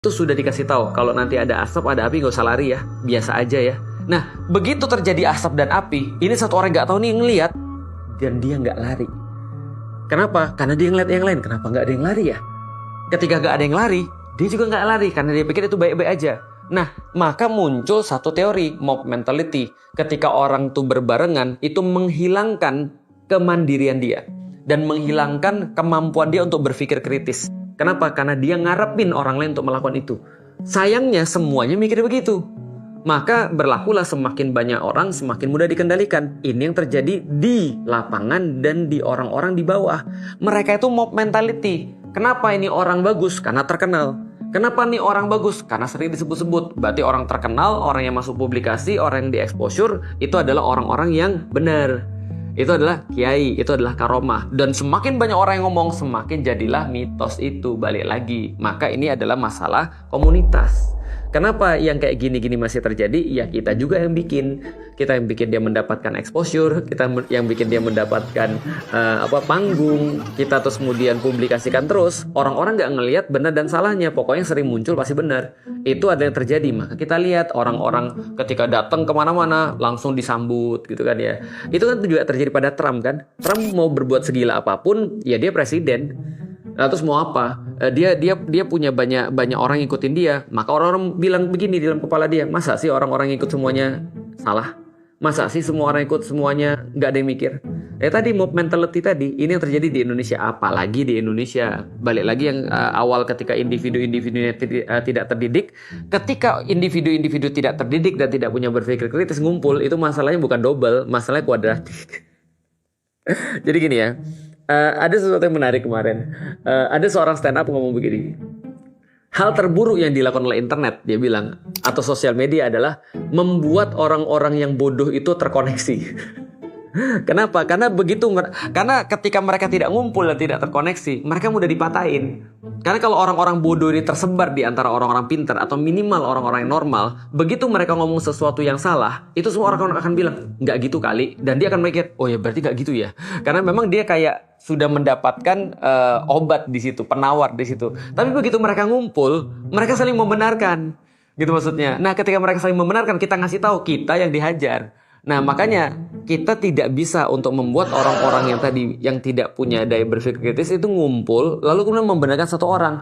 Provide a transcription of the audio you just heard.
Itu sudah dikasih tahu kalau nanti ada asap, ada api, nggak usah lari ya, biasa aja ya. Nah, begitu terjadi asap dan api, ini satu orang nggak tahu nih ngelihat dan dia nggak lari. Kenapa? Karena dia ngeliat yang lain. Kenapa nggak ada yang lari ya? Ketika nggak ada yang lari, dia juga nggak lari karena dia pikir itu baik-baik aja. Nah, maka muncul satu teori, mob mentality. Ketika orang tuh berbarengan, itu menghilangkan kemandirian dia dan menghilangkan kemampuan dia untuk berpikir kritis. Kenapa? Karena dia ngarepin orang lain untuk melakukan itu. Sayangnya semuanya mikir begitu. Maka berlakulah semakin banyak orang semakin mudah dikendalikan. Ini yang terjadi di lapangan dan di orang-orang di bawah. Mereka itu mob mentality. Kenapa ini orang bagus? Karena terkenal. Kenapa nih orang bagus? Karena sering disebut-sebut. Berarti orang terkenal, orang yang masuk publikasi, orang yang di exposure, itu adalah orang-orang yang benar. Itu adalah kiai, itu adalah karomah. Dan semakin banyak orang yang ngomong, semakin jadilah mitos itu. Balik lagi. Maka ini adalah masalah komunitas. Kenapa yang kayak gini-gini masih terjadi? Ya kita juga yang bikin. Kita yang bikin dia mendapatkan exposure, kita yang bikin dia mendapatkan panggung. Kita terus kemudian publikasikan terus. Orang-orang nggak ngelihat benar dan salahnya. Pokoknya sering muncul pasti benar. Itu ada yang terjadi. Maka kita lihat orang-orang ketika datang kemana-mana langsung disambut gitu kan ya. Itu kan juga terjadi pada Trump kan. Trump mau berbuat segila apapun, ya dia presiden. Nah, terus mau apa? Dia punya banyak orang ngikutin dia. Maka orang-orang bilang begini di dalam kepala dia, masa sih orang-orang ngikut semuanya salah? Masa sih semua orang ikut semuanya nggak ada yang mikir? Tadi mob mentality tadi, ini yang terjadi di Indonesia. Apalagi di Indonesia. Balik lagi yang awal ketika individu-individunya tidak terdidik. Ketika individu-individu tidak terdidik dan tidak punya berpikir kritis ngumpul, itu masalahnya bukan double, masalahnya kuadratik. Jadi gini ya. Ada sesuatu yang menarik kemarin. Ada seorang stand up ngomong begini. Hal terburuk yang dilakukan oleh internet, dia bilang, atau sosial media adalah membuat orang-orang yang bodoh itu terkoneksi. Kenapa? Karena ketika mereka tidak ngumpul dan tidak terkoneksi, mereka mudah dipatahin. Karena kalau orang-orang bodoh ini tersebar di antara orang-orang pintar atau minimal orang-orang yang normal, begitu mereka ngomong sesuatu yang salah, itu semua orang akan bilang, nggak gitu kali. Dan dia akan mikir, oh ya berarti nggak gitu ya. Karena memang dia kayak sudah mendapatkan obat di situ, penawar di situ. Tapi begitu mereka ngumpul, mereka saling membenarkan. Gitu maksudnya. Nah, ketika mereka saling membenarkan, kita ngasih tahu kita yang dihajar. Nah, makanya kita tidak bisa untuk membuat orang-orang yang tadi yang tidak punya daya berpikir kritis itu ngumpul lalu kemudian membenarkan satu orang.